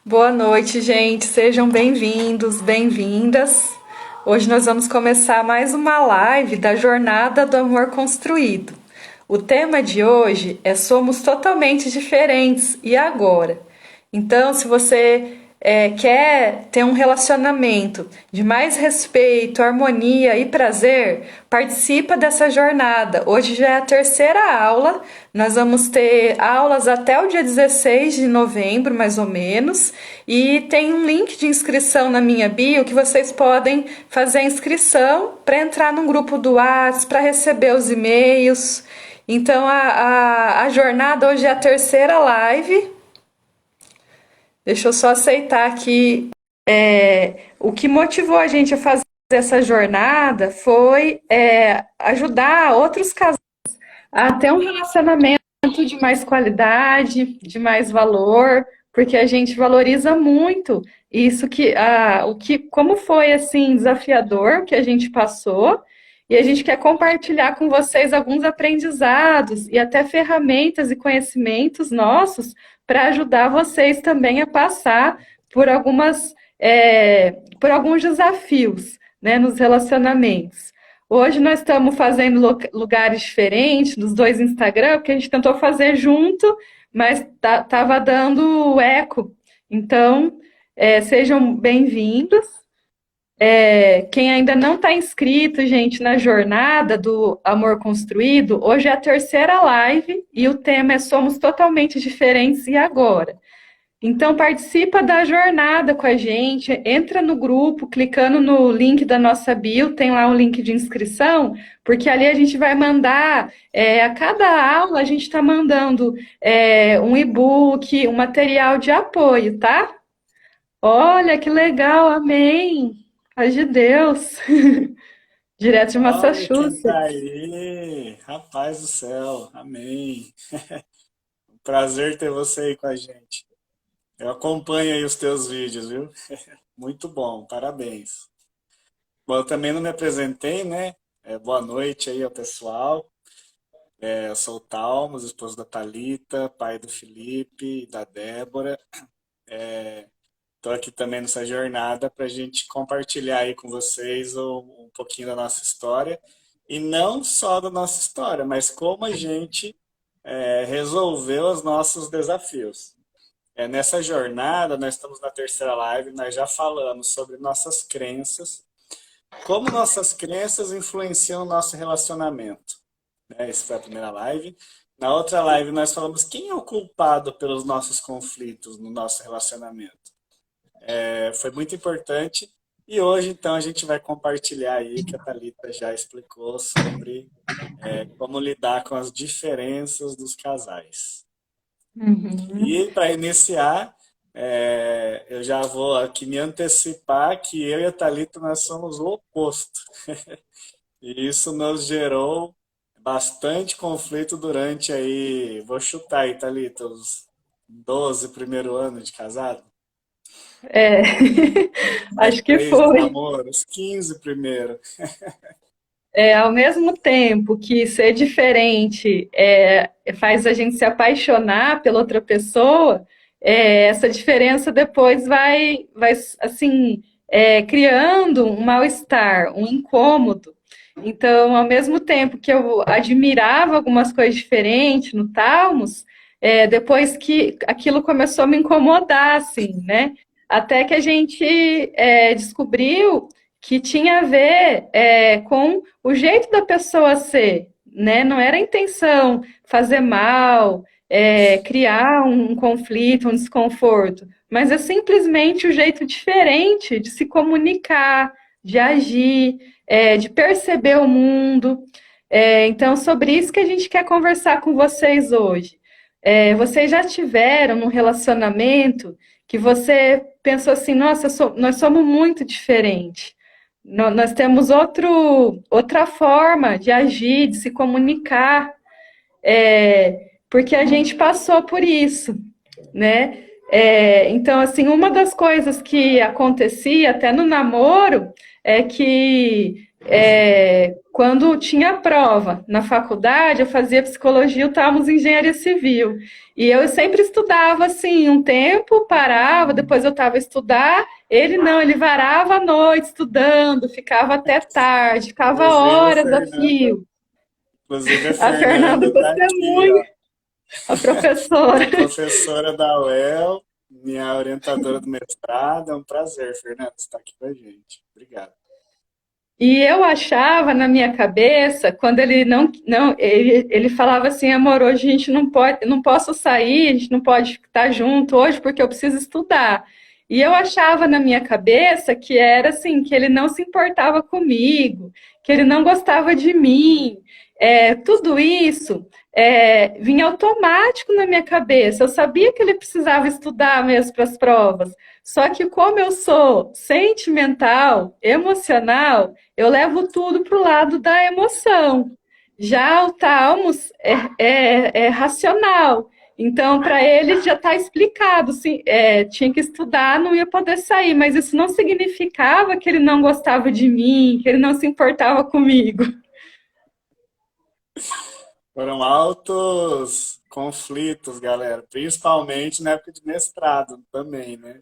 Boa noite, gente. Sejam bem-vindos, bem-vindas. Hoje nós vamos começar mais uma live da Jornada do Amor Construído. O tema de hoje é Somos Totalmente Diferentes e Agora. Então, se você quer ter um relacionamento de mais respeito, harmonia e prazer, participa dessa jornada. Hoje já é a terceira aula, nós vamos ter aulas até o dia 16 de novembro, mais ou menos, e tem um link de inscrição na minha bio que vocês podem fazer a inscrição para entrar no grupo do WhatsApp, para receber os e-mails. Então, a jornada hoje é a terceira live. Deixa eu só aceitar aqui. O que motivou a gente a fazer essa jornada foi ajudar outros casais a ter um relacionamento de mais qualidade, de mais valor, porque a gente valoriza muito isso como foi assim desafiador que a gente passou, e a gente quer compartilhar com vocês alguns aprendizados e até ferramentas e conhecimentos nossos para ajudar vocês também a passar por por alguns desafios, né, nos relacionamentos. Hoje nós estamos fazendo lugares diferentes dos dois Instagram, porque a gente tentou fazer junto, mas estava dando eco. Então, sejam bem-vindos. Quem ainda não está inscrito, gente, na jornada do Amor Construído, hoje é a terceira live e o tema é Somos Totalmente Diferentes e Agora. Então participa da jornada com a gente, entra no grupo, clicando no link da nossa bio, tem lá um link de inscrição, porque ali a gente vai mandar, a cada aula a gente está mandando um e-book, um material de apoio, tá? Olha que legal, amém! Paz de Deus! Direto de Olha quem tá Massachusetts. aí, rapaz do céu, amém. Prazer ter você aí com a gente. Eu acompanho aí os teus vídeos, viu? Muito bom, parabéns. Bom, eu também não me apresentei, né? Boa noite aí ao pessoal. Eu sou o Talmos, esposo da Thalita, pai do Felipe e da Débora. Estou aqui também nessa jornada para a gente compartilhar aí com vocês um pouquinho da nossa história. E não só da nossa história, mas como a gente resolveu os nossos desafios. Nessa jornada, nós estamos na terceira live, nós já falamos sobre nossas crenças, como nossas crenças influenciam o nosso relacionamento. Essa foi a primeira live. Na outra live, nós falamos quem é o culpado pelos nossos conflitos no nosso relacionamento. Foi muito importante. E hoje, então, a gente vai compartilhar aí que a Thalita já explicou sobre como lidar com as diferenças dos casais. Uhum. E para iniciar, eu já vou aqui me antecipar que eu e a Thalita nós somos o oposto. E isso nos gerou bastante conflito durante aí, vou chutar aí, Thalita, os 12 primeiro ano de casado. É, Mais acho que 3 de foi. namoro, os 15 primeiro. Ao mesmo tempo que ser diferente faz a gente se apaixonar pela outra pessoa, essa diferença depois vai assim, criando um mal-estar, um incômodo. Então, ao mesmo tempo que eu admirava algumas coisas diferentes no Talmos, depois que aquilo começou a me incomodar, assim, né? Até que a gente descobriu que tinha a ver com o jeito da pessoa ser, né? Não era a intenção fazer mal, criar um conflito, um desconforto, mas é simplesmente o jeito diferente de se comunicar, de agir, de perceber o mundo. Então, sobre isso que a gente quer conversar com vocês hoje. Vocês já tiveram um relacionamento que você pensou assim, nossa, nós somos muito diferentes. Nós temos outra forma de agir, de se comunicar, porque a gente passou por isso, né? Então, assim, uma das coisas que acontecia até no namoro é que quando tinha prova na faculdade, eu fazia psicologia, estávamos em engenharia civil. E eu sempre estudava assim, um tempo, parava, depois eu estava a estudar. Ele não, ele varava a noite estudando, ficava até tarde, ficava Inclusive, horas a fio. A A Fernanda, Fernanda tá aqui, testemunha, ó. a professora. A professora da UEL, minha orientadora do mestrado. É um prazer, Fernanda, estar aqui com a gente. Obrigado. E eu achava na minha cabeça, quando ele ele falava assim, amor, hoje a gente não pode, não posso sair, a gente não pode estar junto hoje porque eu preciso estudar. E eu achava na minha cabeça que era assim, que ele não se importava comigo, que ele não gostava de mim. Tudo isso vinha automático na minha cabeça. Eu sabia que ele precisava estudar mesmo para as provas. Só que como eu sou sentimental, emocional, eu levo tudo para o lado da emoção. Já o Talmos é racional. Então, para ele já está explicado. Sim, tinha que estudar, não ia poder sair, mas isso não significava que ele não gostava de mim, que ele não se importava comigo. Foram altos conflitos, galera, principalmente na época de mestrado também, né?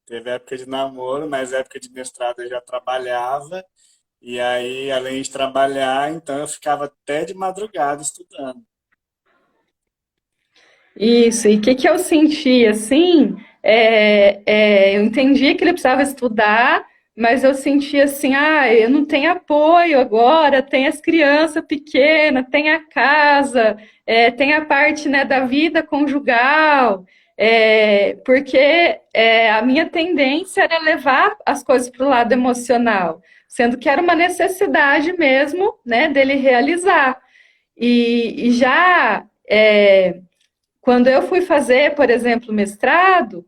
Teve época de namoro, mas época de mestrado eu já trabalhava, e aí, além de trabalhar, então eu ficava até de madrugada estudando. Isso, e o que eu senti assim? Eu entendi que ele precisava estudar, mas eu senti assim: eu não tenho apoio agora, tem as crianças pequenas, tem a casa, tem a parte, né, da vida conjugal, porque a minha tendência era levar as coisas para o lado emocional, sendo que era uma necessidade mesmo, né, dele realizar. E já. Quando eu fui fazer, por exemplo, mestrado,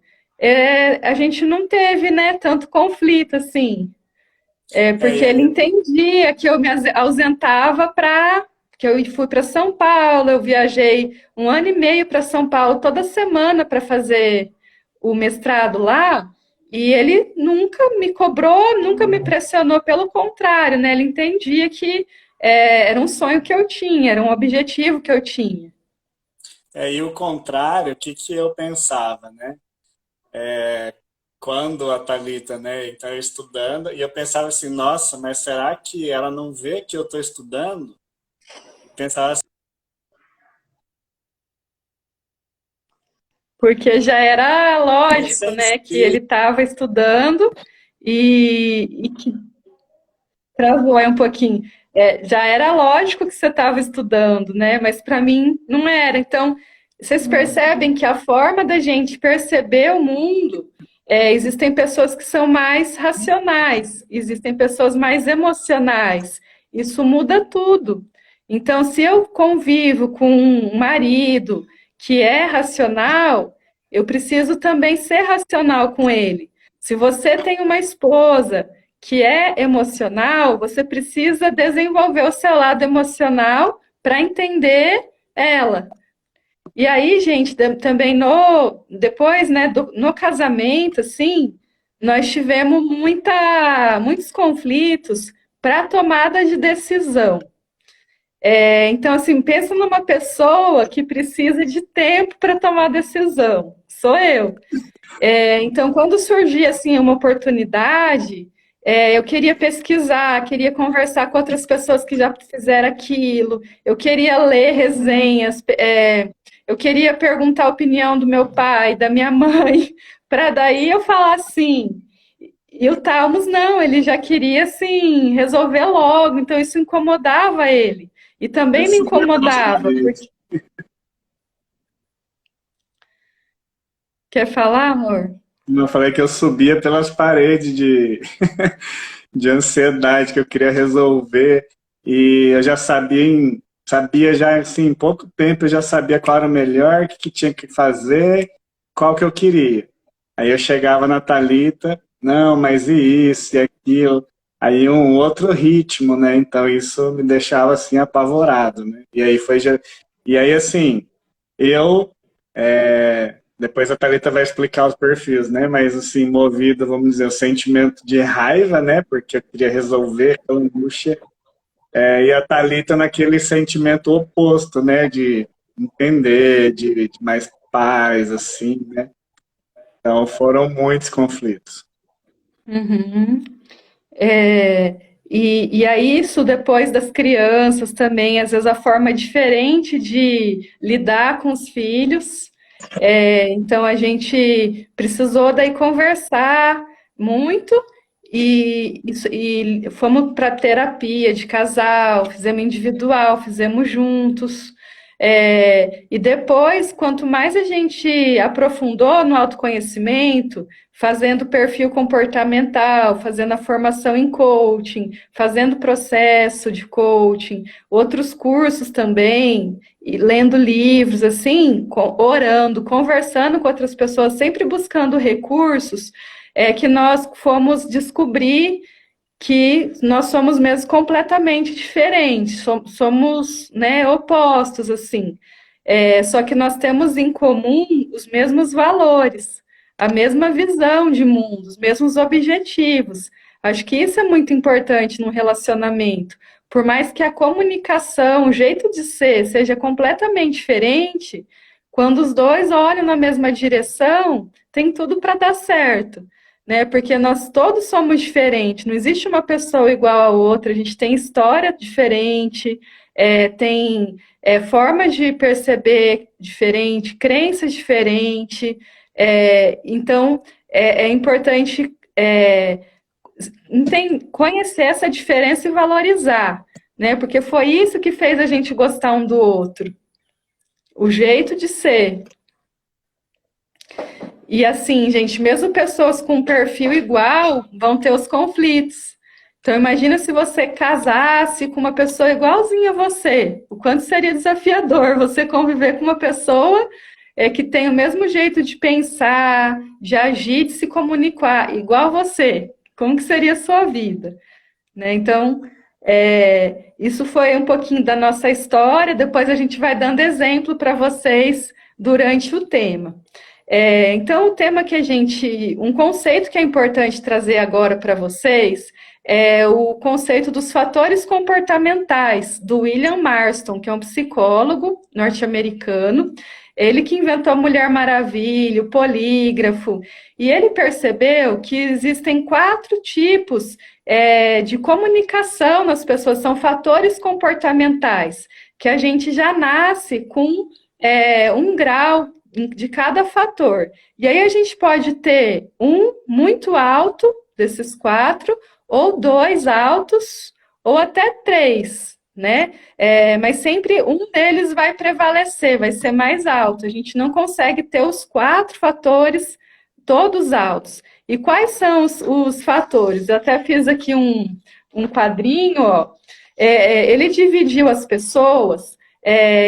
a gente não teve, né, tanto conflito assim, É, porque ele entendia que eu me ausentava para que eu fui para São Paulo, eu viajei 1 ano e meio para São Paulo toda semana para fazer o mestrado lá, e ele nunca me cobrou, nunca me pressionou, pelo contrário, né? Ele entendia que era um sonho que eu tinha, era um objetivo que eu tinha. e o contrário, o que que eu pensava, né? Quando a Thalita, né, então eu estudando, e eu pensava assim, nossa, mas será que ela não vê que eu estou estudando? Eu pensava assim, Porque já era bem lógico, né, que ele sensível. estava estudando e que travou aí um pouquinho. Já era lógico que você estava estudando, né? Mas para mim não era. Então, vocês percebem que a forma da gente perceber o mundo, existem pessoas que são mais racionais, existem pessoas mais emocionais. Isso muda tudo. Então, se eu convivo com um marido que é racional, eu preciso também ser racional com ele. Se você tem uma esposa que é emocional, você precisa desenvolver o seu lado emocional para entender ela. E aí, gente, também depois, né, no casamento, assim, nós tivemos muitos conflitos para tomada de decisão. Então, assim, pensa numa pessoa que precisa de tempo para tomar decisão. Sou eu. Então, quando surgia assim uma oportunidade, eu queria pesquisar, queria conversar com outras pessoas que já fizeram aquilo, eu queria ler resenhas, eu queria perguntar a opinião do meu pai, da minha mãe, para daí eu falar assim. E o Talmos não, ele já queria assim resolver logo, então isso incomodava ele. E Eu também me subia pelas incomodava, paredes. porque quer falar, amor? Eu falei que eu subia pelas paredes de ansiedade que eu queria resolver. E eu já sabia, sabia já assim, em pouco tempo eu já sabia qual era o melhor, o que, que tinha que fazer, qual que eu queria. Aí eu chegava na Thalita, não, mas e isso e aquilo. Aí um outro ritmo, né? Então isso me deixava assim apavorado, né? E aí foi já... E aí assim, eu Depois a Thalita vai explicar os perfis, né? Mas assim, movido, vamos dizer, o sentimento de raiva, né? Porque eu queria resolver aquela angústia. E a Thalita naquele sentimento oposto, né? De entender, de mais paz, assim, né? Então foram muitos conflitos. Uhum. E aí, isso depois das crianças também, às vezes a forma diferente de lidar com os filhos. Então a gente precisou daí conversar muito e fomos para terapia de casal, fizemos individual, fizemos juntos. E depois, quanto mais a gente aprofundou no autoconhecimento, fazendo perfil comportamental, fazendo a formação em coaching, fazendo processo de coaching, outros cursos também, e lendo livros, assim, orando, conversando com outras pessoas, sempre buscando recursos, que nós fomos descobrir que nós somos mesmo completamente diferentes, somos, né, opostos, assim. Só que nós temos em comum os mesmos valores, a mesma visão de mundo, os mesmos objetivos. Acho que isso é muito importante no relacionamento. Por mais que a comunicação, o jeito de ser, seja completamente diferente, quando os dois olham na mesma direção, tem tudo para dar certo, né? Porque nós todos somos diferentes, não existe uma pessoa igual a outra, a gente tem história diferente, tem formas de perceber diferente, crenças diferentes, então é importante conhecer essa diferença e valorizar, né? Porque foi isso que fez a gente gostar um do outro, o jeito de ser. E assim, gente, mesmo pessoas com um perfil igual vão ter os conflitos. Então, imagina se você casasse com uma pessoa igualzinha a você. O quanto seria desafiador você conviver com uma pessoa que tem o mesmo jeito de pensar, de agir, de se comunicar, igual você. Como que seria a sua vida? Né? Então, isso foi um pouquinho da nossa história. Depois a gente vai dando exemplo para vocês durante o tema. Então, o tema um conceito que é importante trazer agora para vocês é o conceito dos fatores comportamentais, do William Marston, que é um psicólogo norte-americano. Ele que inventou a Mulher Maravilha, o polígrafo, e ele percebeu que existem 4 tipos de comunicação nas pessoas, são fatores comportamentais, que a gente já nasce com um grau de cada fator. E aí a gente pode ter um muito alto desses 4, ou 2 altos, ou até 3, né? Mas sempre um deles vai prevalecer, vai ser mais alto. A gente não consegue ter os 4 fatores todos altos. E quais são os fatores? Eu até fiz aqui um quadrinho, ó. Ele dividiu as pessoas.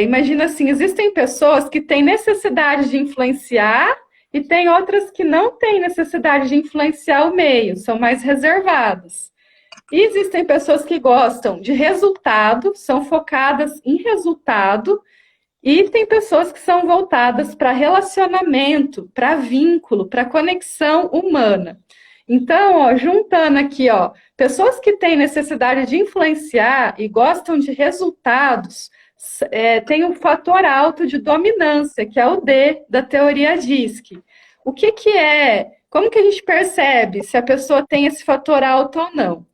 Imagina assim, existem pessoas que têm necessidade de influenciar e tem outras que não têm necessidade de influenciar o meio, são mais reservadas. E existem pessoas que gostam de resultado, são focadas em resultado, e tem pessoas que são voltadas para relacionamento, para vínculo, para conexão humana. Então, ó, juntando aqui, ó, pessoas que têm necessidade de influenciar e gostam de resultados, tem um fator alto de dominância, que é o D da teoria DISC. O que é? Como que a gente percebe se a pessoa tem esse fator alto ou não?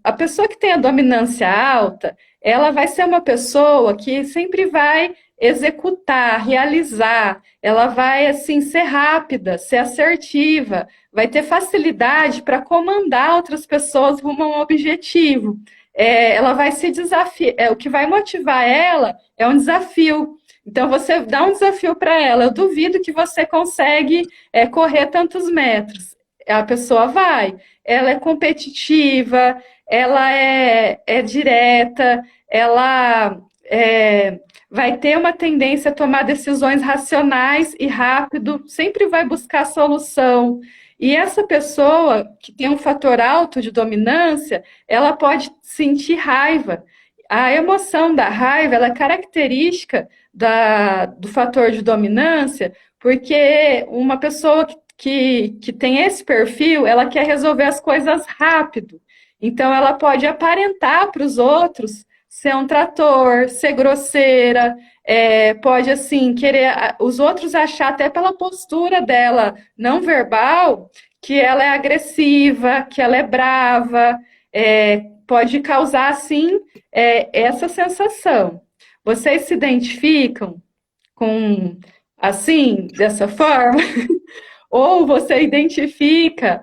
A pessoa que tem a dominância alta, ela vai ser uma pessoa que sempre vai executar, realizar, ela vai assim ser rápida, ser assertiva, vai ter facilidade para comandar outras pessoas rumo a um objetivo. Ela vai se desafiar, o que vai motivar ela é um desafio. Então você dá um desafio para ela, eu duvido que você consegue correr tantos metros. A pessoa vai, ela é competitiva, ela é direta, ela vai ter uma tendência a tomar decisões racionais e rápido, sempre vai buscar solução. E essa pessoa que tem um fator alto de dominância, ela pode sentir raiva. a emoção da raiva, ela é característica do fator de dominância, porque uma pessoa que tem esse perfil, ela quer resolver as coisas rápido. Então, ela pode aparentar para os outros ser um trator, ser grosseira, pode, assim, querer os outros achar, até pela postura dela não verbal, que ela é agressiva, que ela é brava, pode causar, assim, essa sensação. Vocês se identificam com, assim, dessa forma? Ou você identifica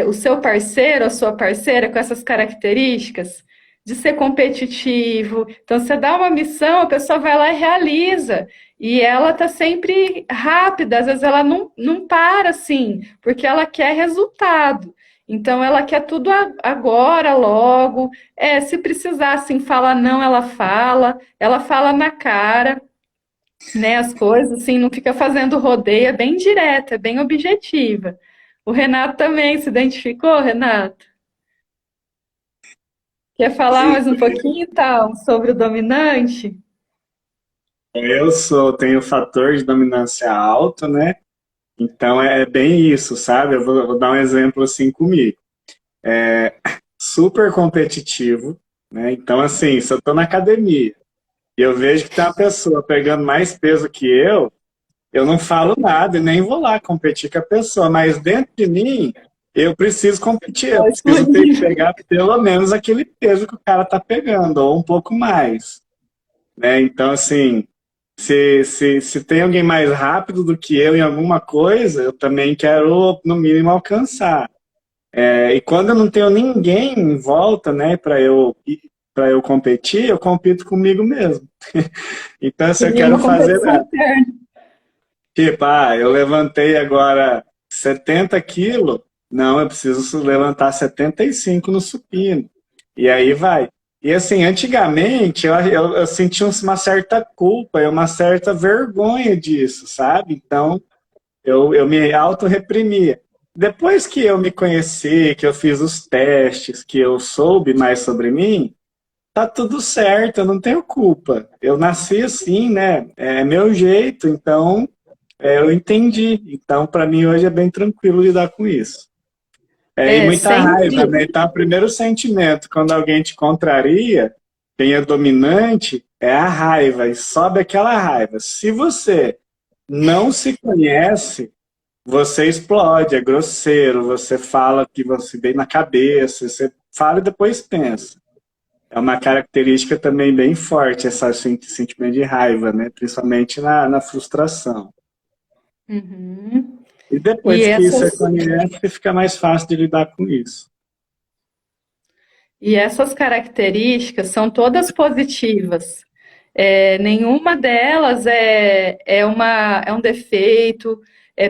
o seu parceiro, a sua parceira com essas características de ser competitivo. Então, você dá uma missão, a pessoa vai lá e realiza. E ela está sempre rápida, às vezes ela não para assim, porque ela quer resultado. Então, ela quer tudo agora, logo. Se precisar, assim, falar não, ela fala na cara, né, as coisas, assim, não fica fazendo rodeio, é bem direta, é bem objetiva. O Renato também se identificou, Renato? Quer falar Sim, mais um pouquinho, tal, sobre o dominante? tenho fator de dominância alto, né? Então é bem isso, sabe? Eu vou dar um exemplo assim comigo. Super competitivo, né? Então, assim, se eu tô na academia e eu vejo que tem uma pessoa pegando mais peso que eu não falo nada e nem vou lá competir com a pessoa, mas dentro de mim, eu preciso competir, eu Vai preciso ter que explodir. pegar pelo menos aquele peso que o cara tá pegando, ou um pouco mais, né? Então, assim, se tem alguém mais rápido do que eu em alguma coisa, eu também quero, no mínimo, alcançar. E quando eu não tenho ninguém em volta, né, para eu competir, eu compito comigo mesmo. Então, se eu Seria quero uma fazer, competição interna. tipo, eu levantei agora 70 quilos, não, eu preciso levantar 75 no supino. E aí vai. E assim, antigamente eu sentia uma certa culpa e uma certa vergonha disso, sabe? Então, eu me auto-reprimia. Depois que eu me conheci, que eu fiz os testes, que eu soube mais sobre mim, tá tudo certo, eu não tenho culpa. Eu nasci assim, né? É meu jeito, então eu entendi. Então, para mim, hoje é bem tranquilo lidar com isso. E muita raiva, Sempre. né? Então, o primeiro sentimento, quando alguém te contraria, quem é dominante, é a raiva, e sobe aquela raiva. Se você não se conhece, você explode, é grosseiro, você fala que você vem na cabeça, você fala e depois pensa. É uma característica também bem forte, esse sentimento de raiva, né? Principalmente na frustração. Uhum. E E depois que você essas, conhece, fica mais fácil de lidar com isso. e essas características são todas positivas. Nenhuma delas é um defeito.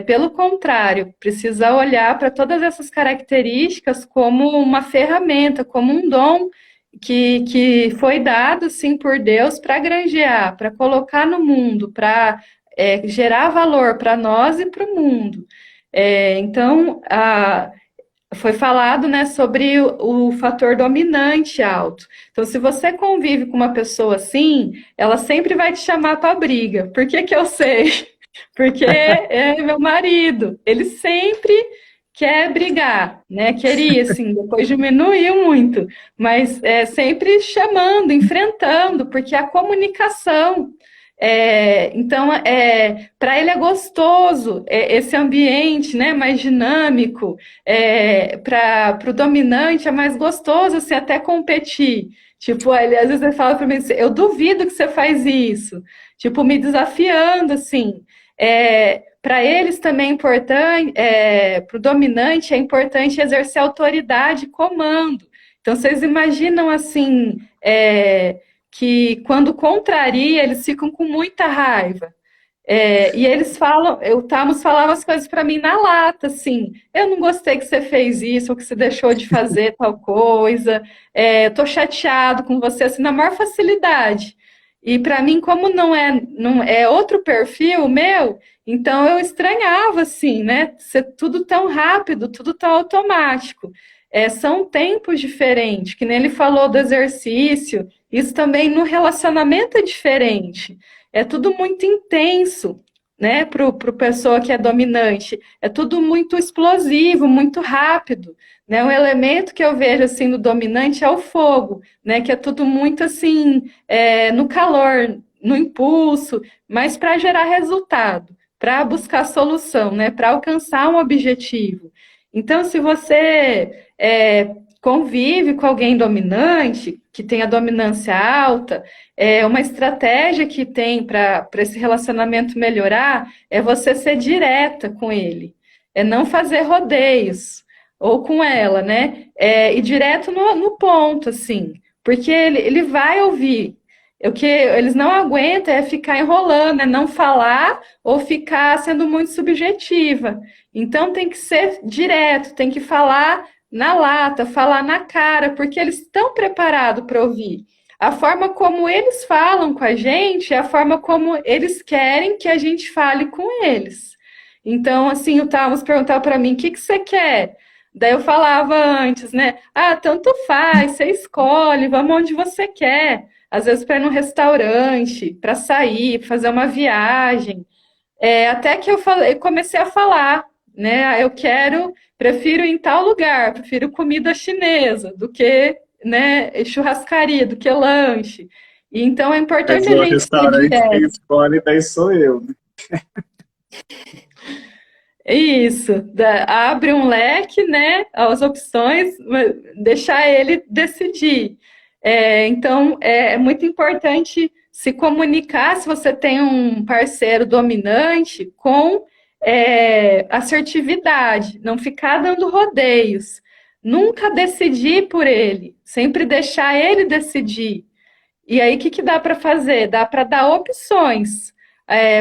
Pelo contrário, precisa olhar para todas essas características como uma ferramenta, como um dom que foi dado, sim, por Deus para granjear, para colocar no mundo, para gerar valor para nós e para o mundo. Então, foi falado, né, sobre o fator dominante alto. Então, se você convive com uma pessoa assim, ela sempre vai te chamar para briga. Por que que eu sei? Porque é meu marido. Ele sempre quer brigar, né? Queria, assim, depois diminuiu muito, mas sempre chamando, enfrentando, porque a comunicação. Então, para ele é gostoso esse ambiente, né, mais dinâmico. Para o dominante é mais gostoso assim, até competir. Tipo, ele, às vezes ele fala para mim assim, eu duvido que você faz isso. Tipo, me desafiando, assim. Para eles também é importante, para o dominante é importante exercer autoridade e comando. Então, vocês imaginam assim, que quando contraria, eles ficam com muita raiva. E eles falam, o Tamus falava as coisas para mim na lata, assim, eu não gostei que você fez isso, ou que você deixou de fazer tal coisa, eu tô chateado com você, assim, na maior facilidade. E para mim, como não é outro perfil meu, então eu estranhava, assim, né, ser tudo tão rápido, tudo tão automático. são tempos diferentes, que nem ele falou do exercício, isso também no relacionamento é diferente. É tudo muito intenso, né, para o pessoa que é dominante. É tudo muito explosivo, muito rápido. Né? Um elemento que eu vejo assim no dominante é o fogo, né, que é tudo muito assim, no calor, no impulso, mas para gerar resultado, para buscar solução, né, para alcançar um objetivo. Então, se você convive com alguém dominante, que tem a dominância alta, uma estratégia que tem para esse relacionamento melhorar é você ser direta com ele, é não fazer rodeios, ou com ela, né? E direto no ponto, assim, porque ele vai ouvir. O que eles não aguentam é ficar enrolando, é não falar ou ficar sendo muito subjetiva. Então tem que ser direto, tem que falar na lata, falar na cara, porque eles estão preparados para ouvir. A forma como eles falam com a gente é a forma como eles querem que a gente fale com eles. Então, assim, o Thales perguntava para mim: o que você quer? Daí eu falava antes, né? Ah, tanto faz, você escolhe, vamos onde você quer. Às vezes para ir num restaurante, para sair, fazer uma viagem. Até que eu comecei a falar, né? Eu prefiro ir em tal lugar, prefiro comida chinesa do que, né, churrascaria, do que lanche. E então é Mas importante a no gente ser restaurante quem direto. escolhe daí sou eu, né? Isso, abre um leque, né, as opções, deixar ele decidir. Então, é muito importante se comunicar, se você tem um parceiro dominante, com assertividade, não ficar dando rodeios, nunca decidir por ele, sempre deixar ele decidir. E aí, o que dá para fazer? Dá para dar opções.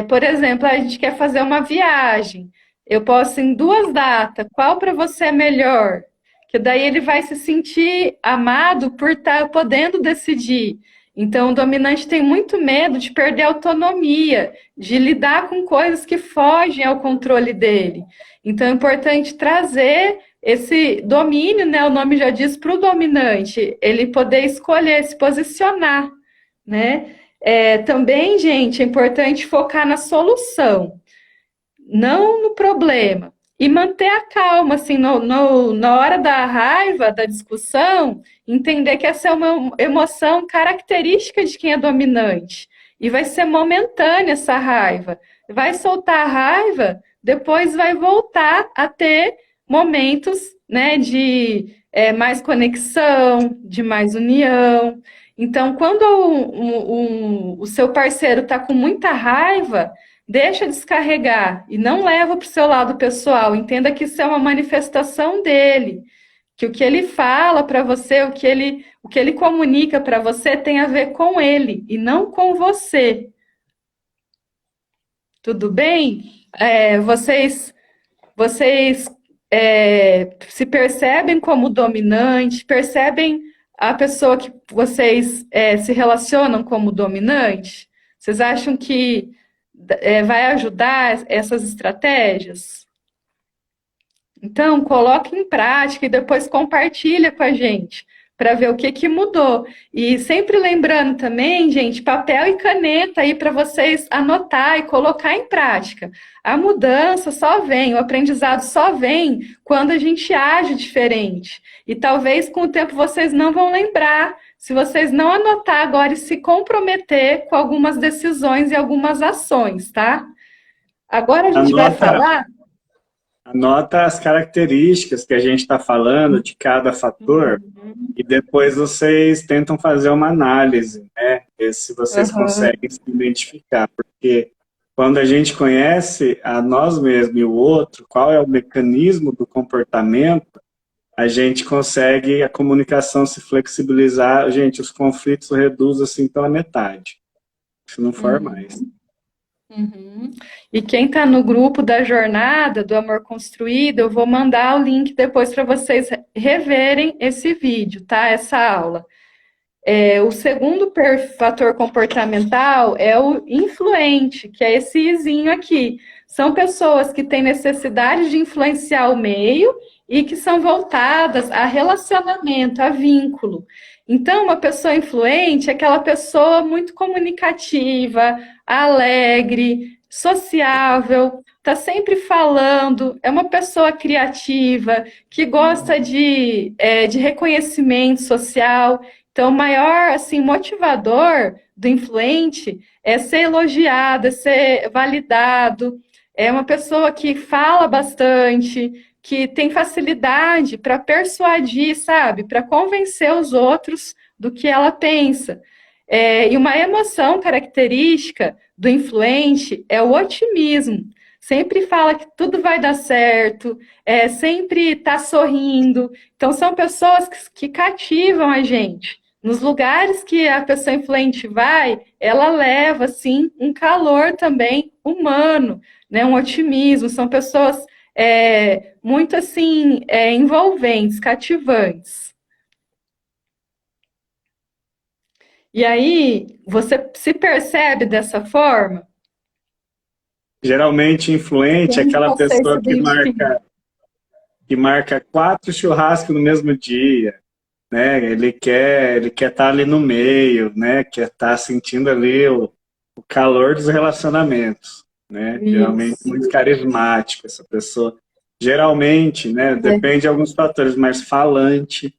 Por exemplo, a gente quer fazer uma viagem. Eu posso em duas datas. Qual para você é melhor? Que daí ele vai se sentir amado por estar podendo decidir. Então, o dominante tem muito medo de perder a autonomia, de lidar com coisas que fogem ao controle dele. Então, é importante trazer esse domínio, né? O nome já diz, para o dominante, ele poder escolher, se posicionar, né? Também, gente, é importante focar na solução, não no problema. E manter a calma, assim, na hora da raiva, da discussão, entender que essa é uma emoção característica de quem é dominante. E vai ser momentânea essa raiva. Vai soltar a raiva, depois vai voltar a ter momentos, né, de mais conexão, de mais união. Então, quando o seu parceiro está com muita raiva, deixa descarregar e não leva para o seu lado pessoal. Entenda que isso é uma manifestação dele, que o que ele fala para você, o que ele comunica para você tem a ver com ele e não com você. Tudo bem? Vocês se percebem como dominante, percebem a pessoa que vocês se relacionam como dominante? Vocês acham que vai ajudar essas estratégias? Então, coloque em prática e depois compartilha com a gente para ver o que mudou. E sempre lembrando também, gente, papel e caneta aí para vocês anotar e colocar em prática. A mudança só vem, o aprendizado só vem quando a gente age diferente. E talvez com o tempo vocês não vão lembrar, se vocês não anotar agora e se comprometer com algumas decisões e algumas ações, tá? Agora a gente vai Anota, falar. anota as características que a gente está falando de cada fator e depois vocês tentam fazer uma análise, né? Ver se vocês Uhum. conseguem se identificar, porque quando a gente conhece a nós mesmos e o outro, qual é o mecanismo do comportamento, a gente consegue a comunicação se flexibilizar, gente, os conflitos reduzem assim pela metade, se não for mais. Uhum. E quem está no grupo da jornada do Amor Construído, eu vou mandar o link depois para vocês reverem esse vídeo, tá? Essa aula. O segundo fator comportamental é o influente, que é esse izinho aqui. São pessoas que têm necessidade de influenciar o meio e que são voltadas a relacionamento, a vínculo. Então, uma pessoa influente é aquela pessoa muito comunicativa, alegre, sociável, está sempre falando, é uma pessoa criativa, que gosta de reconhecimento social. Então, o maior assim, motivador do influente é ser elogiado, é ser validado, é uma pessoa que fala bastante, que tem facilidade para persuadir, sabe? Para convencer os outros do que ela pensa. E uma emoção característica do influente é o otimismo. Sempre fala que tudo vai dar certo, sempre está sorrindo. Então, são pessoas que cativam a gente. Nos lugares que a pessoa influente vai, ela leva, assim, um calor também humano, né? Um otimismo. São pessoas muito, assim, envolventes, cativantes. E aí, você se percebe dessa forma? Geralmente, influente é Como aquela você se pessoa identifica? que marca 4 churrascos no mesmo dia, né? Ele quer estar ali no meio, né? Quer estar sentindo ali o calor dos relacionamentos, né? Geralmente Isso. muito carismático essa pessoa. Geralmente, né? Depende de alguns fatores, mas falante,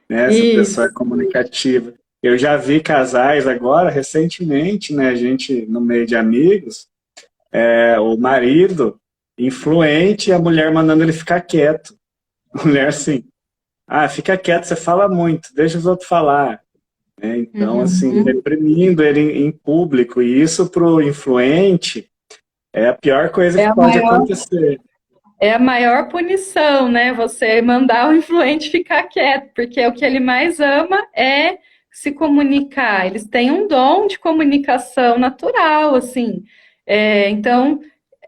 né? Essa pessoa é Isso. comunicativa. Eu já vi casais agora, recentemente, né? A gente, no meio de amigos, o marido influente e a mulher mandando ele ficar quieto. A mulher assim, fica quieto, você fala muito, deixa os outros falar. Né? Então, assim, Uhum. reprimindo ele em público, e isso para o influente é a pior coisa É que a pode maior, acontecer. é a maior punição, né? Você mandar o influente ficar quieto, porque o que ele mais ama é se comunicar. Eles têm um dom de comunicação natural, assim. Então,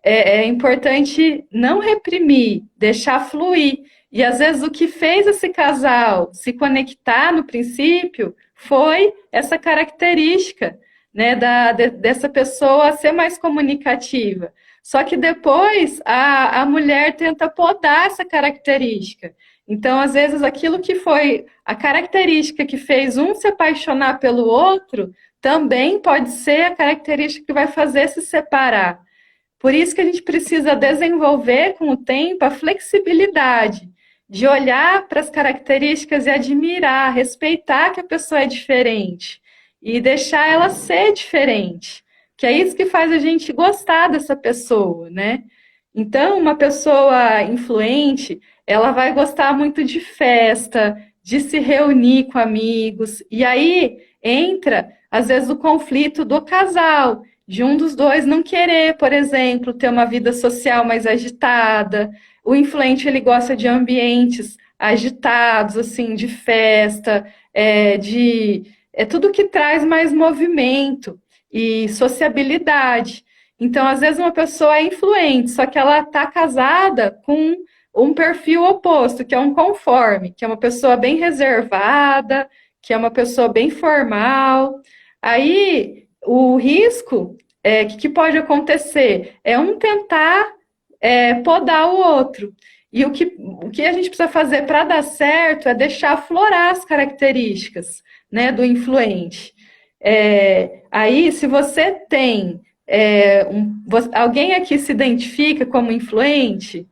é importante não reprimir, deixar fluir. E às vezes o que fez esse casal se conectar no princípio foi essa característica, né, dessa pessoa ser mais comunicativa. Só que depois a mulher tenta podar essa característica. Então, às vezes, aquilo que foi a característica que fez um se apaixonar pelo outro também pode ser a característica que vai fazer se separar. Por isso que a gente precisa desenvolver com o tempo a flexibilidade de olhar para as características e admirar, respeitar que a pessoa é diferente e deixar ela ser diferente, que é isso que faz a gente gostar dessa pessoa, né? Então, uma pessoa influente, ela vai gostar muito de festa, de se reunir com amigos, e aí entra, às vezes, o conflito do casal, de um dos dois não querer, por exemplo, ter uma vida social mais agitada. O influente ele gosta de ambientes agitados, assim, de festa, tudo que traz mais movimento e sociabilidade. Então, às vezes, uma pessoa é influente, só que ela está casada com um perfil oposto, que é um conforme, que é uma pessoa bem reservada, que é uma pessoa bem formal. Aí, o risco que pode acontecer é um tentar podar o outro. E o que a gente precisa fazer para dar certo é deixar aflorar as características, né, do influente. Aí, se você tem alguém aqui se identifica como influente,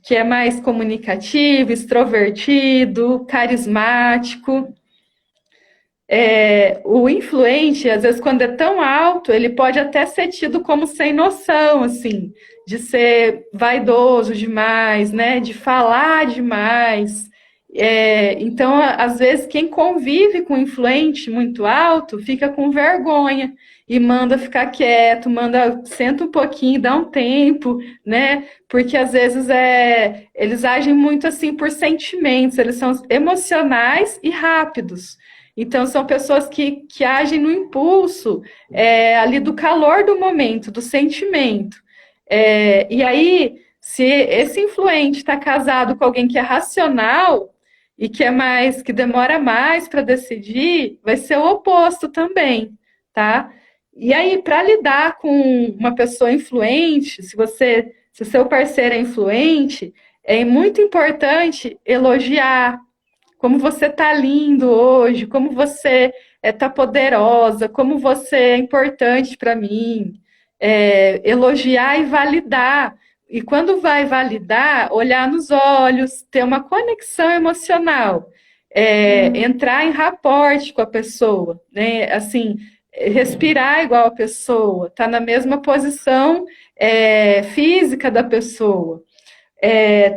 que é mais comunicativo, extrovertido, carismático, o influente, às vezes, quando é tão alto, ele pode até ser tido como sem noção, assim, de ser vaidoso demais, né? De falar demais. Então, às vezes, quem convive com um influente muito alto fica com vergonha e manda ficar quieto, manda senta um pouquinho, dá um tempo, né? Porque às vezes eles agem muito assim por sentimentos, eles são emocionais e rápidos. Então, são pessoas que agem no impulso, ali do calor do momento, do sentimento. E aí, se esse influente está casado com alguém que é racional e que é mais, que demora mais para decidir, vai ser o oposto também, tá? E aí, para lidar com uma pessoa influente, se seu parceiro é influente, É muito importante elogiar como você tá lindo hoje, como você tá poderosa, como você é importante para mim. Elogiar e validar. E quando vai validar, olhar nos olhos, ter uma conexão emocional, entrar em rapport com a pessoa, né? Assim, respirar igual a pessoa, tá na mesma posição física da pessoa.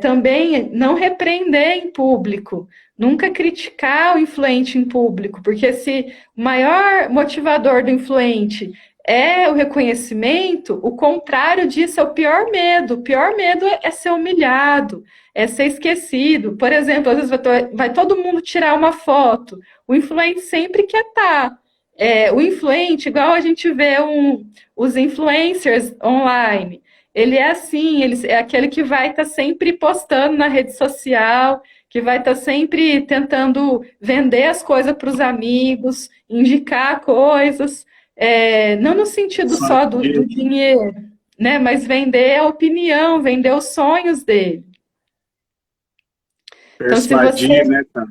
Também não repreender em público, nunca criticar o influente em público, porque se o maior motivador do influente é o reconhecimento, o contrário disso é o pior medo. O pior medo é ser humilhado, é ser esquecido. Por exemplo, às vezes vai todo mundo tirar uma foto, o influente sempre quer estar. O influente, igual a gente vê os influencers online, ele é assim, ele é aquele que vai estar sempre postando na rede social, que vai estar sempre tentando vender as coisas para os amigos, indicar coisas, não no sentido só do dinheiro, né? Mas vender a opinião, vender os sonhos dele. Então, se você Persuadir, né, cara?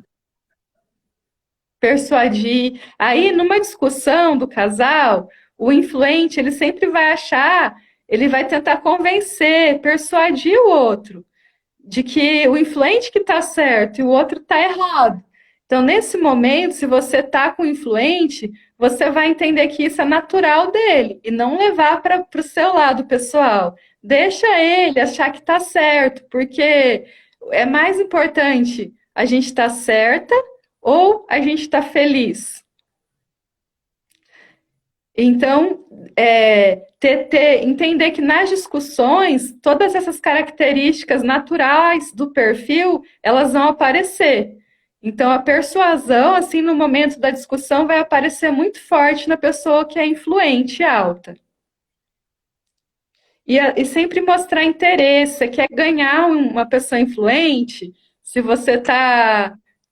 persuadir, aí numa discussão do casal, o influente ele sempre vai achar, ele vai tentar convencer, persuadir o outro de que o influente que está certo e o outro está errado. Então, nesse momento, se você está com o influente, você vai entender que isso é natural dele e não levar para o seu lado pessoal. Deixa ele achar que está certo, porque é mais importante a gente estar certa ou a gente está feliz. Então, entender que nas discussões, todas essas características naturais do perfil, elas vão aparecer. Então, a persuasão, assim, no momento da discussão, vai aparecer muito forte na pessoa que é influente e alta. E sempre mostrar interesse. Você quer ganhar uma pessoa influente? Se você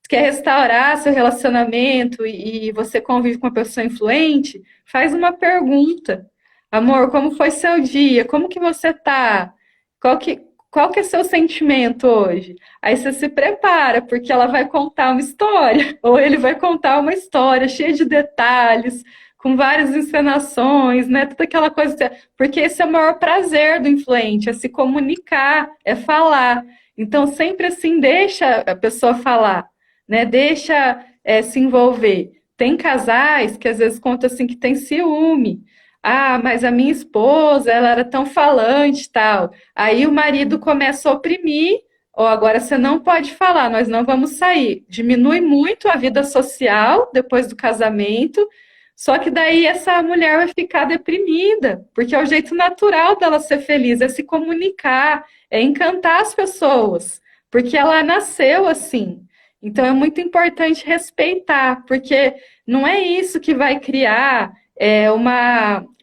quer restaurar seu relacionamento e você convive com uma pessoa influente, faz uma pergunta. Amor, como foi seu dia? Como que você tá? Qual que é seu sentimento hoje? Aí você se prepara, porque ela vai contar uma história, ou ele vai contar uma história cheia de detalhes, com várias encenações, né? Toda aquela coisa. Porque esse é o maior prazer do influente, é se comunicar, é falar. Então, sempre assim, deixa a pessoa falar, né? Deixa se envolver. Tem casais que às vezes contam assim que tem ciúme. Ah, mas a minha esposa, ela era tão falante e tal. Aí o marido começa a oprimir, ou agora você não pode falar, nós não vamos sair. Diminui muito a vida social depois do casamento, só que daí essa mulher vai ficar deprimida, porque é o jeito natural dela ser feliz, é se comunicar, é encantar as pessoas, porque ela nasceu assim. Então é muito importante respeitar, porque não é isso que vai criar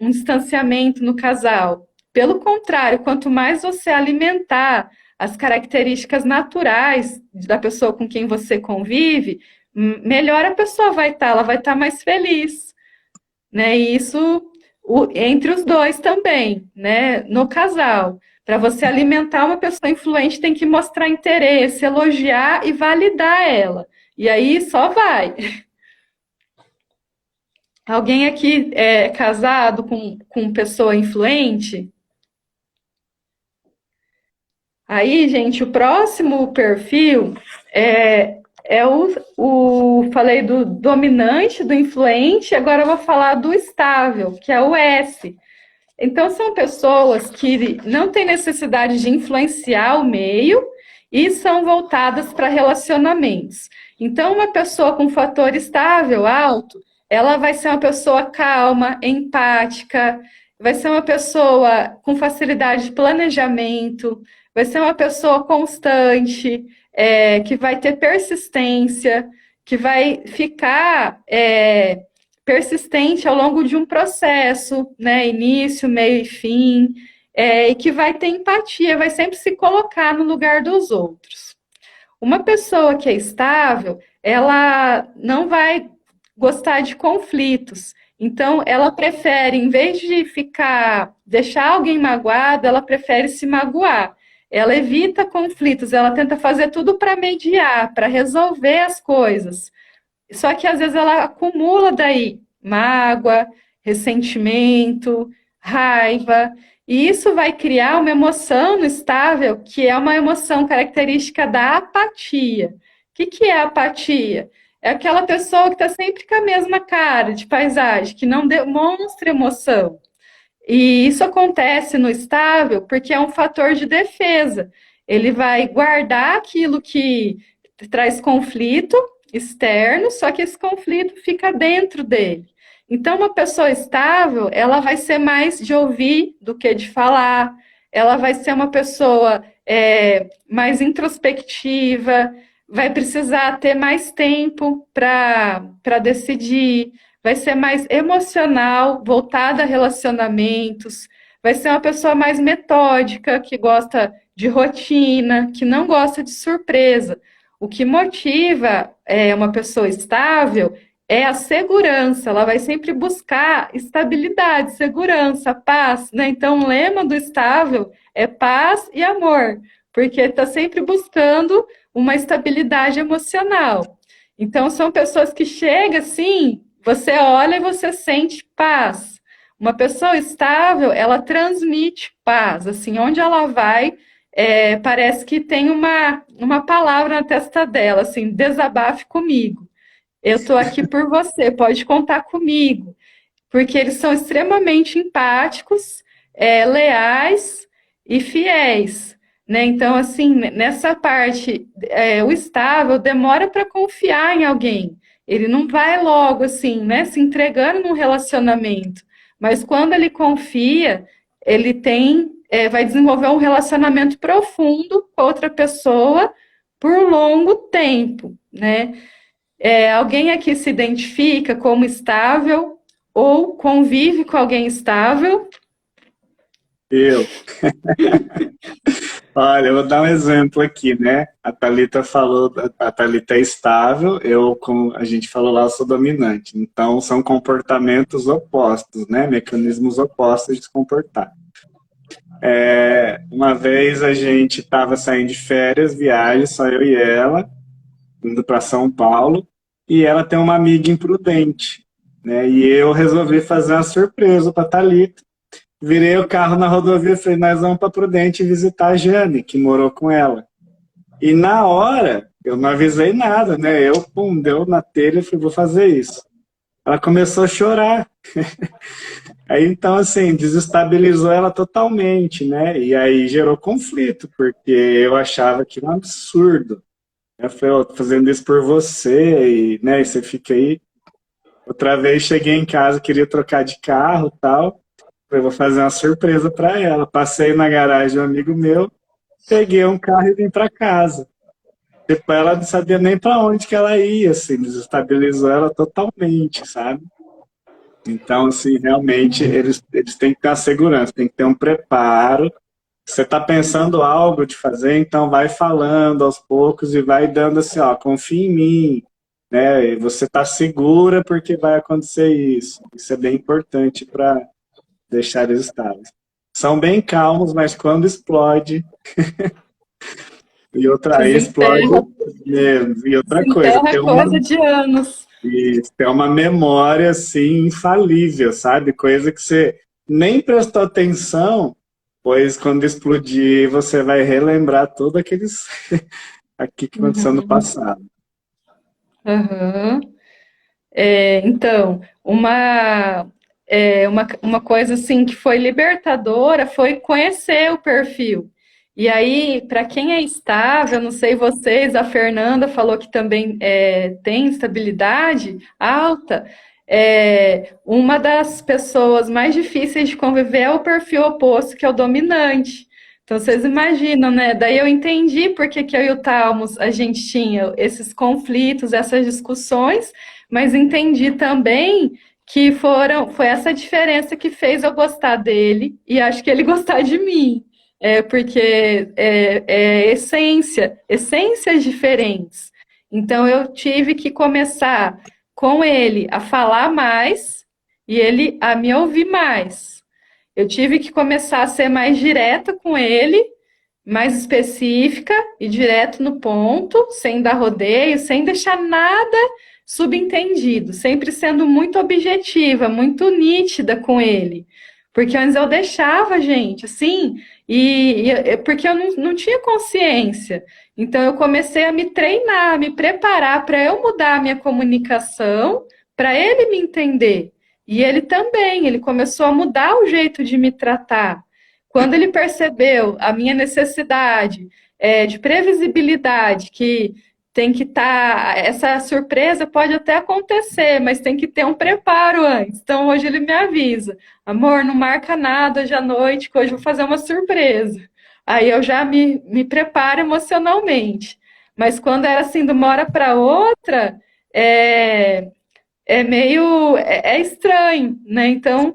um distanciamento no casal. Pelo contrário, quanto mais você alimentar as características naturais da pessoa com quem você convive, melhor a pessoa vai estar, ela vai estar mais feliz, né? E isso entre os dois também, né? No casal. Para você alimentar uma pessoa influente, tem que mostrar interesse, elogiar e validar ela. E aí só vai. Alguém aqui é casado com pessoa influente? Aí, gente, o próximo perfil falei do dominante, do influente, agora eu vou falar do estável, que é o S. Então, são pessoas que não têm necessidade de influenciar o meio e são voltadas para relacionamentos. Então, uma pessoa com fator estável alto, ela vai ser uma pessoa calma, empática, vai ser uma pessoa com facilidade de planejamento, vai ser uma pessoa constante, que vai ter persistência, que vai ficar persistente ao longo de um processo, né? Início, meio e fim, e que vai ter empatia, vai sempre se colocar no lugar dos outros. Uma pessoa que é estável, ela não vai gostar de conflitos. Então, ela prefere, em vez de deixar alguém magoado, ela prefere se magoar. ela evita conflitos, ela tenta fazer tudo para mediar, para resolver as coisas. Só que às vezes ela acumula daí mágoa, ressentimento, raiva, e isso vai criar uma emoção no estável, que é uma emoção característica da apatia. O que é a apatia? É aquela pessoa que está sempre com a mesma cara de paisagem, que não demonstra emoção. E isso acontece no estável porque é um fator de defesa. Ele vai guardar aquilo que traz conflito externo, só que esse conflito fica dentro dele. Então, uma pessoa estável, ela vai ser mais de ouvir do que de falar, ela vai ser uma pessoa mais introspectiva, vai precisar ter mais tempo para decidir, vai ser mais emocional, voltada a relacionamentos, vai ser uma pessoa mais metódica, que gosta de rotina, que não gosta de surpresa. O que motiva uma pessoa estável é a segurança, ela vai sempre buscar estabilidade, segurança, paz, né? Então, o lema do estável é paz e amor, porque está sempre buscando uma estabilidade emocional. Então, são pessoas que chegam assim, você olha e você sente paz. Uma pessoa estável, ela transmite paz. Assim, onde ela vai, parece que tem uma palavra na testa dela, assim, desabafe comigo. Eu estou aqui por você, pode contar comigo. Porque eles são extremamente empáticos, leais e fiéis. Né? Então, assim, nessa parte, o estável demora para confiar em alguém. Ele não vai logo, assim, né, se entregando num relacionamento. Mas quando ele confia, ele vai desenvolver um relacionamento profundo com outra pessoa por longo tempo, né? Alguém aqui se identifica como estável ou convive com alguém estável? Eu. Olha, eu vou dar um exemplo aqui, né? A Thalita falou, a Thalita é estável, eu, como a gente falou lá, eu sou dominante. Então, são comportamentos opostos, né? Mecanismos opostos de se comportar. Uma vez a gente estava saindo de férias, viagem, só eu e ela, indo para São Paulo, e ela tem uma amiga imprudente, né? E eu resolvi fazer uma surpresa para Thalita. Virei o carro na rodovia e falei, nós vamos para Prudente visitar a Jane, que morou com ela. E na hora, eu não avisei nada, né? Eu, pum, deu na telha e falei, vou fazer isso. Ela começou a chorar. Aí, então, assim, desestabilizou ela totalmente, né? E aí gerou conflito, porque eu achava que era um absurdo. Eu falei, tô fazendo isso por você, e, né, e você fica aí. Outra vez cheguei em casa, queria trocar de carro e tal. Eu vou fazer uma surpresa para ela. Passei na garagem de um amigo meu, peguei um carro e vim para casa. Tipo, ela não sabia nem para onde que ela ia, assim, desestabilizou ela totalmente, sabe? Então, assim, realmente eles têm que ter uma segurança, tem que ter um preparo. Você está pensando algo de fazer, então vai falando aos poucos e vai dando assim, ó, confia em mim, né? E você está segura porque vai acontecer isso. Isso é bem importante para deixar eles estáveis. São bem calmos, mas quando explode, e outra aí explode Desenterra, mesmo. E outra coisa, desenterra coisa de anos. tem uma memória assim infalível, sabe? Coisa que você nem prestou atenção, pois quando explodir você vai relembrar tudo aqueles aqui que aconteceu no Uhum, passado. uhum. Então, uma coisa assim que foi libertadora foi conhecer o perfil. E aí, para quem é estável, não sei vocês, a Fernanda falou que também tem estabilidade alta. Uma das pessoas mais difíceis de conviver é o perfil oposto, que é o dominante. Então, vocês imaginam, né? Daí eu entendi por que que eu e o Talmos, a gente tinha esses conflitos, essas discussões, mas entendi também que foi essa diferença que fez eu gostar dele e acho que ele gostar de mim. Porque essências diferentes. Então eu tive que começar com ele a falar mais e ele a me ouvir mais. Eu tive que começar a ser mais direta com ele mais específica e direto no ponto, sem dar rodeio, sem deixar nada subentendido, sempre sendo muito objetiva, muito nítida com ele. Porque antes eu deixava, gente, assim, porque eu não tinha consciência. Então eu comecei a me treinar, a me preparar para eu mudar a minha comunicação, para ele me entender. E ele também, ele começou a mudar o jeito de me tratar. Quando ele percebeu a minha necessidade de previsibilidade, que tem que estar. Essa surpresa pode até acontecer, mas tem que ter um preparo antes. Então hoje ele me avisa: amor, não marca nada hoje à noite, que hoje eu vou fazer uma surpresa. Aí eu já me preparo emocionalmente. Mas quando era assim, de uma hora para outra, é, é estranho, né? Então,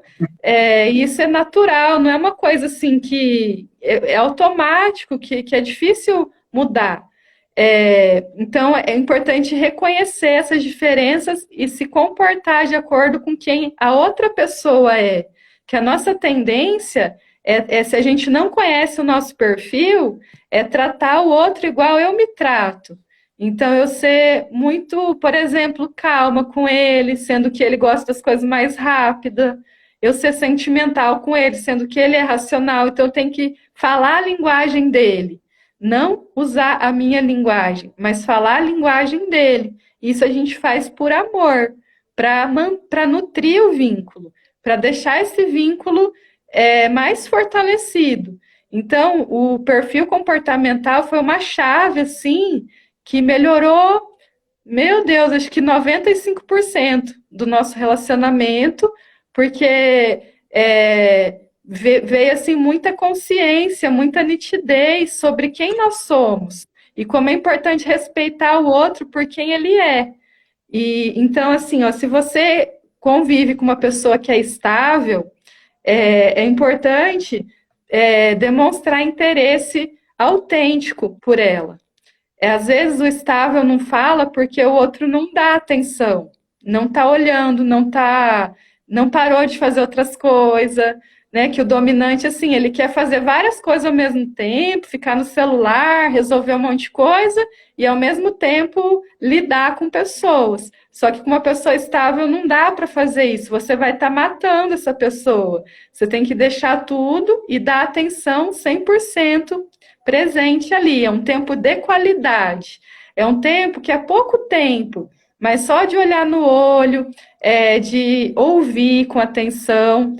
isso é natural, não é uma coisa assim que é automático, que é difícil mudar. Então, é importante reconhecer essas diferenças e se comportar de acordo com quem a outra pessoa é. Que a nossa tendência se a gente não conhece o nosso perfil, é tratar o outro igual eu me trato. Então, eu ser muito, por exemplo, calma com ele, sendo que ele gosta das coisas mais rápidas. Eu ser sentimental com ele, sendo que ele é racional. Então, eu tenho que falar a linguagem dele. Não usar a minha linguagem, mas falar a linguagem dele. Isso a gente faz por amor, para nutrir o vínculo, para deixar esse vínculo mais fortalecido. Então, o perfil comportamental foi uma chave, assim, que melhorou, meu Deus, acho que 95% do nosso relacionamento, porque veio assim muita consciência, muita nitidez sobre quem nós somos e como é importante respeitar o outro por quem ele é. E então, assim, ó, se você convive com uma pessoa que é estável, é importante demonstrar interesse autêntico por ela. Às vezes o estável não fala porque o outro não dá atenção, não está olhando, não parou de fazer outras coisas, né? Que o dominante, assim, ele quer fazer várias coisas ao mesmo tempo, ficar no celular, resolver um monte de coisa e ao mesmo tempo lidar com pessoas. Só que com uma pessoa estável não dá para fazer isso, você vai estar matando essa pessoa. Você tem que deixar tudo e dar atenção 100% presente ali. É um tempo de qualidade. É um tempo que é pouco tempo, mas só de olhar no olho, de ouvir com atenção,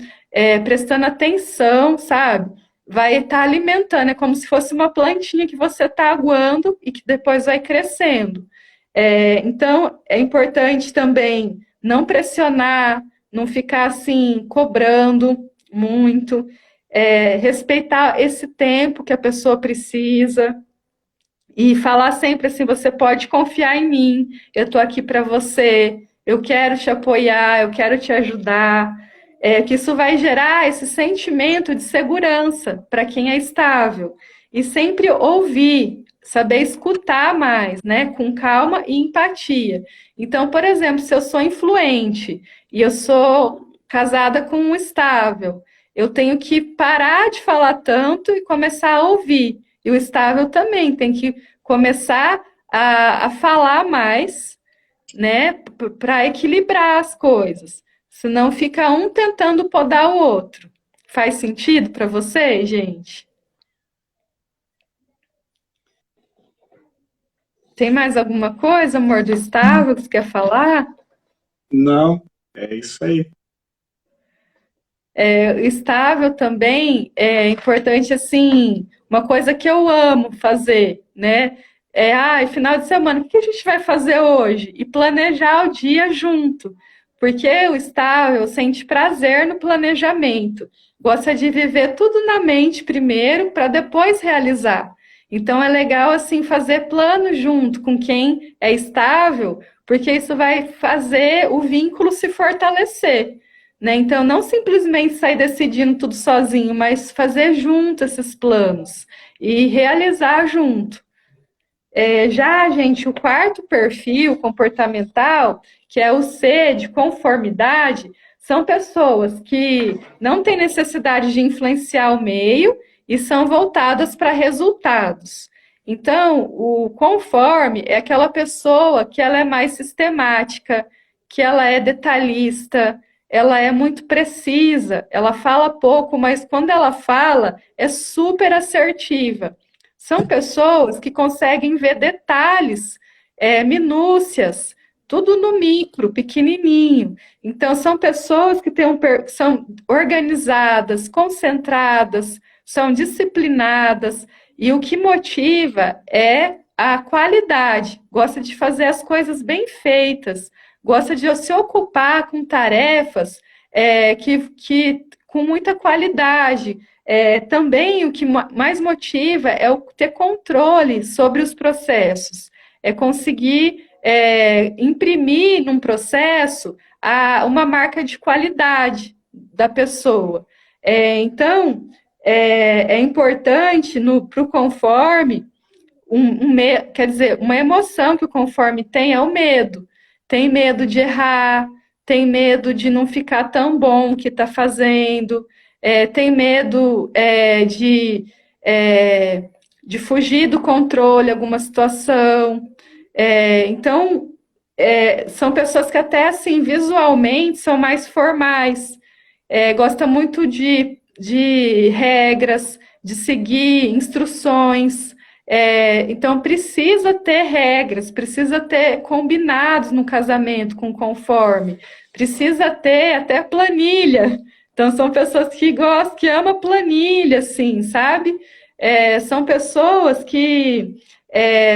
prestando atenção, sabe? Vai estar alimentando, é como se fosse uma plantinha que você está aguando e que depois vai crescendo. Então, é importante também não pressionar, não ficar assim, cobrando muito, respeitar esse tempo que a pessoa precisa e falar sempre assim: você pode confiar em mim, eu estou aqui para você, eu quero te apoiar, eu quero te ajudar. Que isso vai gerar esse sentimento de segurança para quem é estável. E sempre ouvir, saber escutar mais, né? Com calma e empatia. Então, por exemplo, se eu sou influente e eu sou casada com um estável, eu tenho que parar de falar tanto e começar a ouvir. E o estável também tem que começar a falar mais, né? Para equilibrar as coisas. Senão fica um tentando podar o outro. Faz sentido para você, gente? Tem mais alguma coisa, amor do estável, que você quer falar? Não, é isso aí. Estável também é importante, assim, uma coisa que eu amo fazer, né? Final de semana, o que a gente vai fazer hoje? E planejar o dia junto, porque o estável sente prazer no planejamento, gosta de viver tudo na mente primeiro, para depois realizar. Então é legal, assim, fazer plano junto com quem é estável, porque isso vai fazer o vínculo se fortalecer. Né? Então, não simplesmente sair decidindo tudo sozinho, mas fazer junto esses planos e realizar junto. Já, gente, o quarto perfil comportamental, que é o C, de conformidade, são pessoas que não têm necessidade de influenciar o meio e são voltadas para resultados. Então, o conforme é aquela pessoa que ela é mais sistemática, que ela é detalhista, ela é muito precisa, ela fala pouco, mas quando ela fala, é super assertiva. São pessoas que conseguem ver detalhes, minúcias, tudo no micro, pequenininho. Então, são pessoas que são organizadas, concentradas, são disciplinadas, e o que motiva é a qualidade. Gosta de fazer as coisas bem feitas, gosta de se ocupar com tarefas que com muita qualidade. Também o que mais motiva é o ter controle sobre os processos, é conseguir imprimir num processo uma marca de qualidade da pessoa. Então, é importante para o conforme, quer dizer, uma emoção que o conforme tem é o medo. Tem medo de errar, tem medo de não ficar tão bom o que está fazendo, tem medo de fugir do controle em alguma situação. Então, são pessoas que até assim, visualmente, são mais formais, gosta muito de regras, de seguir instruções. Então, precisa ter regras, precisa ter combinados no casamento com conforme, precisa ter até planilha. Então, são pessoas que gostam, que amam planilha, assim, sabe? São pessoas que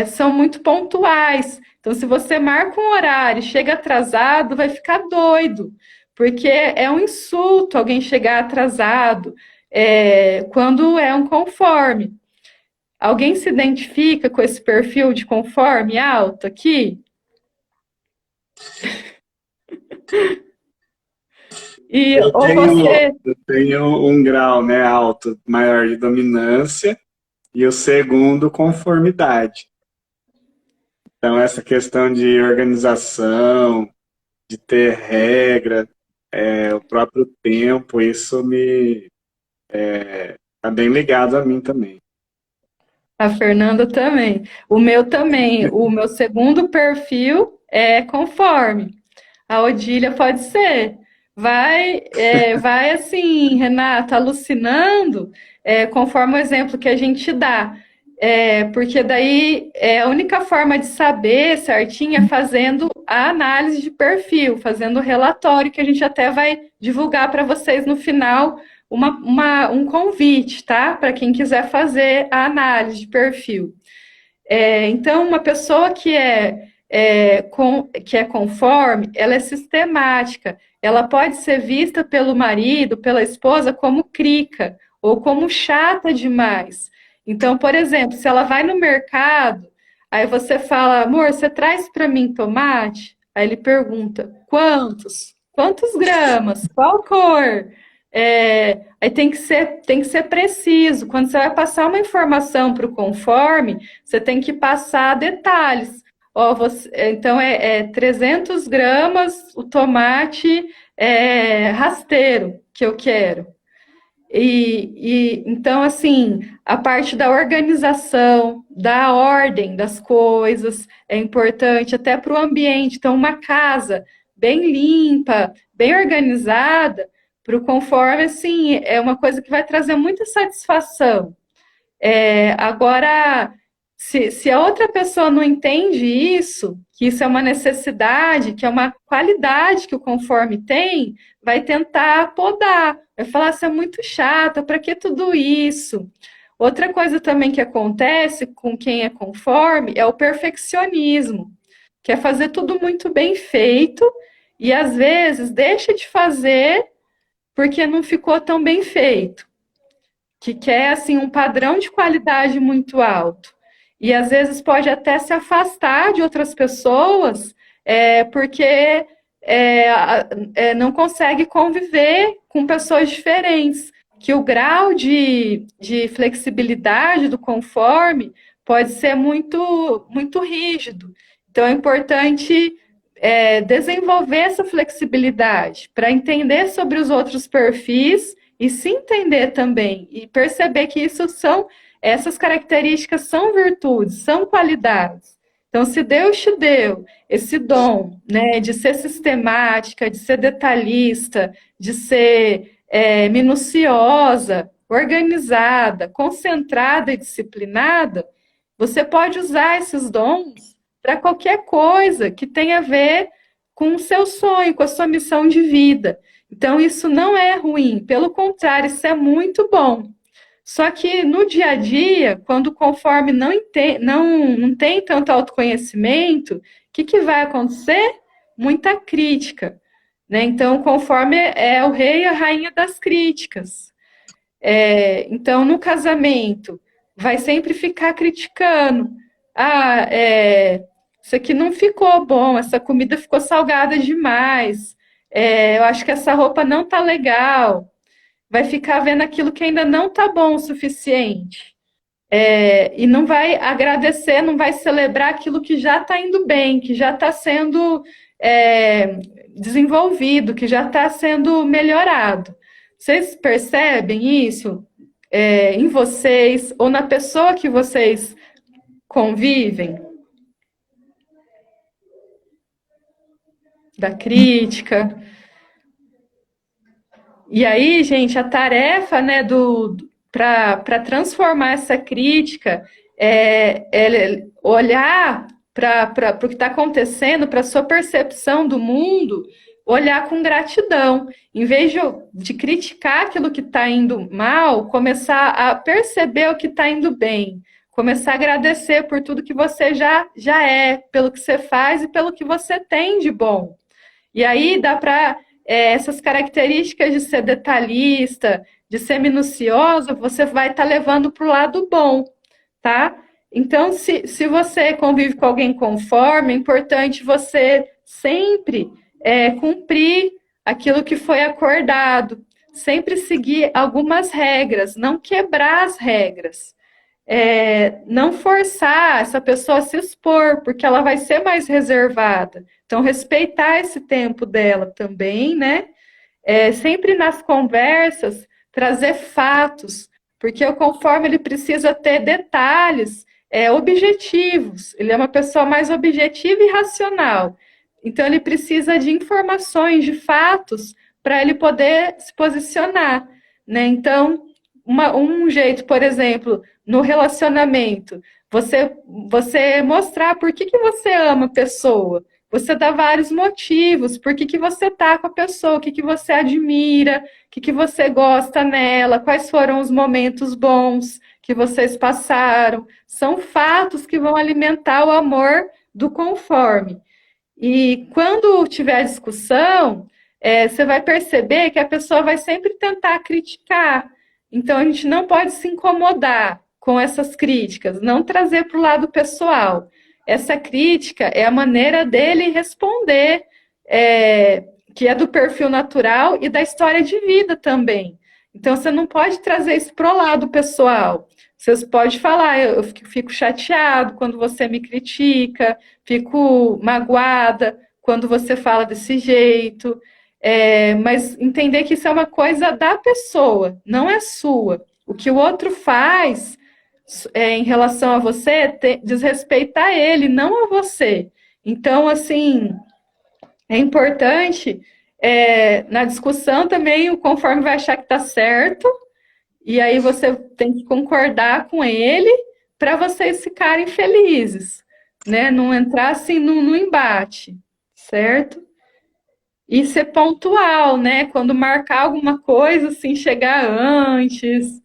são muito pontuais. Então, se você marca um horário e chega atrasado, vai ficar doido, porque é um insulto alguém chegar atrasado quando é um conforme. Alguém se identifica com esse perfil de conforme alto aqui? Eu Ou tenho, você. eu tenho um grau, né, alto, maior de dominância, e o segundo, conformidade. Então, essa questão de organização, de ter regra, o próprio tempo, isso me está bem ligado a mim também. A Fernanda também. O meu também. O meu segundo perfil é conforme. A Odília pode ser. Vai assim, Renata, alucinando, conforme o exemplo que a gente dá. Porque daí a única forma de saber certinho é fazendo a análise de perfil, fazendo o relatório, que a gente até vai divulgar para vocês no final um convite, tá? Para quem quiser fazer a análise de perfil. Então, uma pessoa que é conforme, ela é sistemática, ela pode ser vista pelo marido, pela esposa, como crica ou como chata demais. Então, por exemplo, se ela vai no mercado, aí você fala, amor, você traz para mim tomate? Aí ele pergunta, quantos? Quantos gramas? Qual cor? Aí tem que ser preciso. Quando você vai passar uma informação para o conforme, você tem que passar detalhes. Ó, então, 300 gramas o tomate rasteiro que eu quero. Então, assim, a parte da organização, da ordem das coisas é importante, até para o ambiente. Então, uma casa bem limpa, bem organizada, para o conforme, assim, é uma coisa que vai trazer muita satisfação. Agora, se a outra pessoa não entende isso, que isso é uma necessidade, que é uma qualidade que o conforme tem, vai tentar podar, vai falar, isso é muito chata, para que tudo isso? Outra coisa também que acontece com quem é conforme é o perfeccionismo, que é fazer tudo muito bem feito e às vezes deixa de fazer porque não ficou tão bem feito, que quer assim um padrão de qualidade muito alto. E às vezes pode até se afastar de outras pessoas, porque não consegue conviver com pessoas diferentes. Que o grau de flexibilidade do conforme pode ser muito, muito rígido. Então é importante desenvolver essa flexibilidade para entender sobre os outros perfis e se entender também, e perceber que essas características são virtudes, são qualidades. Então, se Deus te deu esse dom, né, de ser sistemática, de ser detalhista, de ser minuciosa, organizada, concentrada e disciplinada, você pode usar esses dons para qualquer coisa que tenha a ver com o seu sonho, com a sua missão de vida. Então, isso não é ruim, pelo contrário, isso é muito bom. Só que no dia a dia, quando conforme não tem tanto autoconhecimento, o que vai acontecer? Muita crítica. Né? Então, conforme é o rei e a rainha das críticas. Então, no casamento, vai sempre ficar criticando. Ah, isso aqui não ficou bom, essa comida ficou salgada demais. Eu acho que essa roupa não tá legal. Vai ficar vendo aquilo que ainda não tá bom o suficiente. E não vai agradecer, não vai celebrar aquilo que já está indo bem, que já está sendo desenvolvido, que já está sendo melhorado. Vocês percebem isso em vocês ou na pessoa que vocês convivem? Da crítica. E aí, gente, a tarefa, né, para transformar essa crítica é olhar para o que está acontecendo, para a sua percepção do mundo, olhar com gratidão. Em vez de criticar aquilo que está indo mal, começar a perceber o que está indo bem. Começar a agradecer por tudo que você já é, pelo que você faz e pelo que você tem de bom. E aí dá para essas características de ser detalhista, de ser minuciosa, você vai estar levando para o lado bom, tá? Então, se você convive com alguém conforme, é importante você sempre cumprir aquilo que foi acordado, sempre seguir algumas regras, não quebrar as regras. Não forçar essa pessoa a se expor, porque ela vai ser mais reservada. Então, respeitar esse tempo dela também, né? Sempre nas conversas, trazer fatos, porque o conforme ele precisa ter detalhes objetivos. Ele é uma pessoa mais objetiva e racional. Então, ele precisa de informações, de fatos, para ele poder se posicionar, né? Então, um jeito, por exemplo, no relacionamento, você mostrar por que você ama a pessoa. Você dá vários motivos, por que você tá com a pessoa, o que você admira, o que você gosta nela, quais foram os momentos bons que vocês passaram. São fatos que vão alimentar o amor do conforme. E quando tiver discussão, você vai perceber que a pessoa vai sempre tentar criticar. Então, a gente não pode se incomodar com essas críticas, não trazer para o lado pessoal. Essa crítica é a maneira dele responder, que é do perfil natural e da história de vida também. Então, você não pode trazer isso para o lado pessoal. Você pode falar, eu fico chateado quando você me critica, fico magoada quando você fala desse jeito. Mas entender que isso é uma coisa da pessoa, não é sua. O que o outro faz em relação a você diz respeito a ele, não a você. Então, assim, é importante na discussão também, o conforme vai achar que está certo, e aí você tem que concordar com ele para vocês ficarem felizes, né? Não entrar assim no embate, certo? E ser pontual, né? Quando marcar alguma coisa, assim, chegar antes,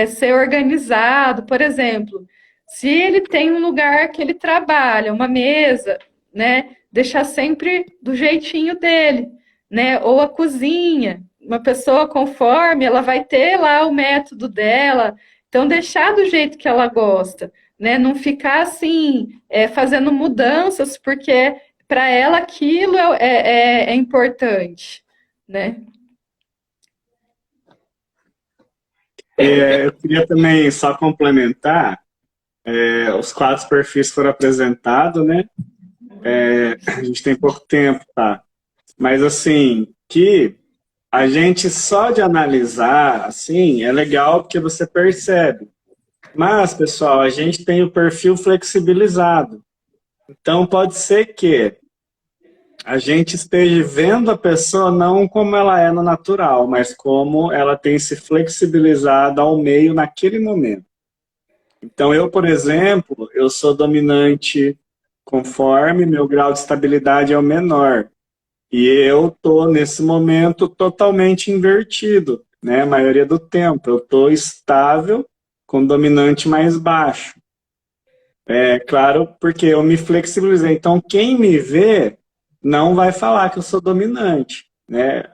ser organizado. Por exemplo, se ele tem um lugar que ele trabalha, uma mesa, né? Deixar sempre do jeitinho dele, né? Ou a cozinha. Uma pessoa conforme, ela vai ter lá o método dela. Então, deixar do jeito que ela gosta, né? Não ficar assim, fazendo mudanças, porque para ela aquilo é importante, né? Eu queria também só complementar, os 4 perfis foram apresentados, né? A gente tem pouco tempo, tá? Mas assim, que A gente só de analisar, assim, é legal porque você percebe. Mas, pessoal, a gente tem o perfil flexibilizado. Então, pode ser que a gente esteja vendo a pessoa não como ela é no natural, mas como ela tem se flexibilizado ao meio naquele momento. Então, eu, por exemplo, eu sou dominante conforme meu grau de estabilidade é o menor. E eu estou, nesse momento, totalmente invertido, né? A maioria do tempo. Eu estou estável com dominante mais baixo. É claro, porque eu me flexibilizei. Então, quem me vê não vai falar que eu sou dominante, né?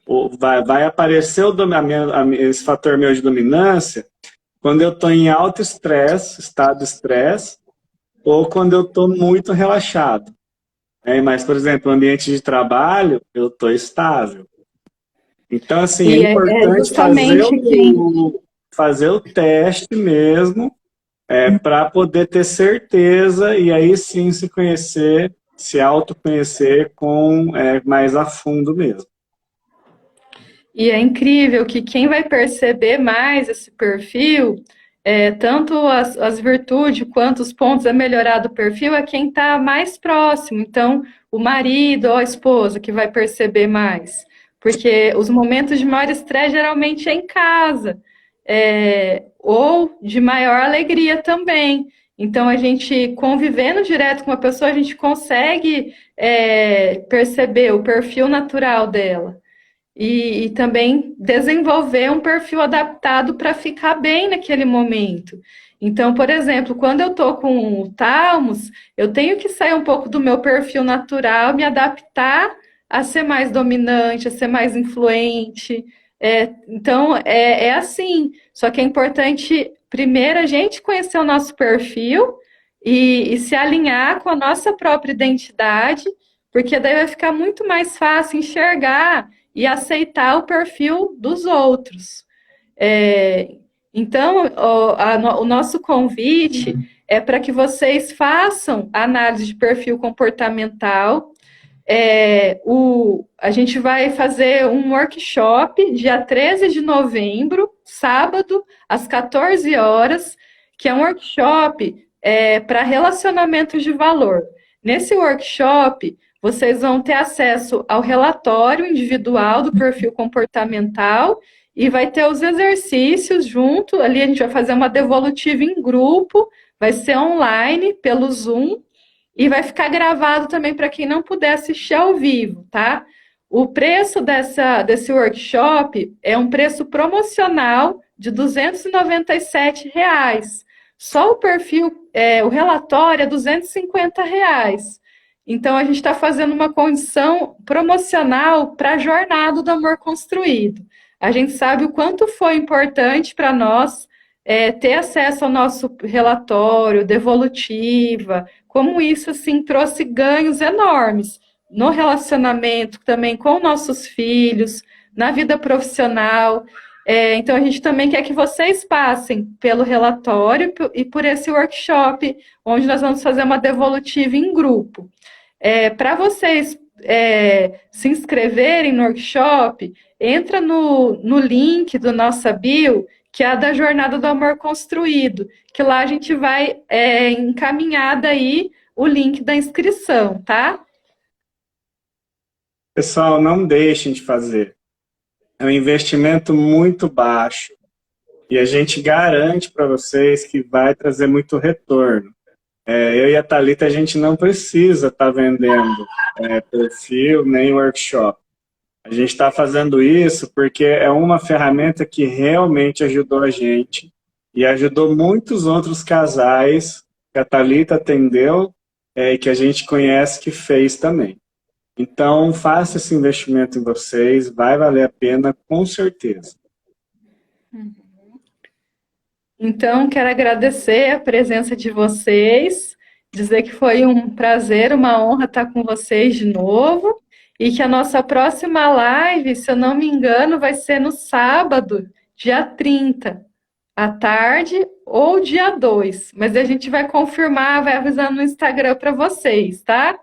Vai aparecer esse fator meu de dominância quando eu estou em alto estresse, estado de estresse, ou quando eu estou muito relaxado. Mas, por exemplo, no ambiente de trabalho, eu estou estável. Então, assim, é E é importante justamente quem. fazer o teste mesmo, para poder ter certeza e aí sim se conhecer, se autoconhecer mais a fundo mesmo. E é incrível que quem vai perceber mais esse perfil, tanto as virtudes quanto os pontos a melhorar do perfil, é quem está mais próximo. Então, o marido ou a esposa que vai perceber mais. Porque os momentos de maior estresse geralmente é em casa, ou de maior alegria também. Então, a gente convivendo direto com uma pessoa, a gente consegue perceber o perfil natural dela e também desenvolver um perfil adaptado para ficar bem naquele momento. Então, por exemplo, quando eu estou com o Talmos, eu tenho que sair um pouco do meu perfil natural, me adaptar a ser mais dominante, a ser mais influente. Então, é assim. Só que é importante, primeiro, a gente conhecer o nosso perfil e se alinhar com a nossa própria identidade, porque daí vai ficar muito mais fácil enxergar e aceitar o perfil dos outros. É, então, o nosso convite é para que vocês façam análise de perfil comportamental. A gente vai fazer um workshop dia 13 de novembro, sábado, às 14 horas, que é um workshop para relacionamentos de valor. Nesse workshop, vocês vão ter acesso ao relatório individual do perfil comportamental e vai ter os exercícios junto. Ali a gente vai fazer uma devolutiva em grupo, vai ser online pelo Zoom e vai ficar gravado também para quem não puder assistir ao vivo, tá? O preço desse workshop é um preço promocional de R$ 297. Só o perfil, o relatório é R$ 250. Então, a gente está fazendo uma condição promocional para a jornada do amor construído. A gente sabe o quanto foi importante para nós ter acesso ao nosso relatório, devolutiva, como isso assim trouxe ganhos enormes no relacionamento também com nossos filhos, na vida profissional. Então a gente também quer que vocês passem pelo relatório e por esse workshop, onde nós vamos fazer uma devolutiva em grupo. Para vocês se inscreverem no workshop, entra no link do nossa bio, que é a da Jornada do Amor Construído, que lá a gente vai encaminhar daí o link da inscrição, tá? Pessoal, não deixem de fazer. É um investimento muito baixo e a gente garante para vocês que vai trazer muito retorno. Eu e a Thalita, a gente não precisa estar vendendo perfil nem workshop. A gente está fazendo isso porque é uma ferramenta que realmente ajudou a gente e ajudou muitos outros casais que a Thalita atendeu e que a gente conhece que fez também. Então, faça esse investimento em vocês, vai valer a pena com certeza. Então, quero agradecer a presença de vocês, dizer que foi um prazer, uma honra estar com vocês de novo, e que a nossa próxima live, se eu não me engano, vai ser no sábado, dia 30, à tarde, ou dia 2. Mas a gente vai confirmar, vai avisar no Instagram para vocês, tá?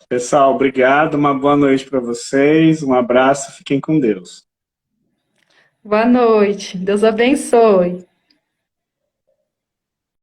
Pessoal, obrigado, uma boa noite para vocês, um abraço, fiquem com Deus. Boa noite. Deus abençoe.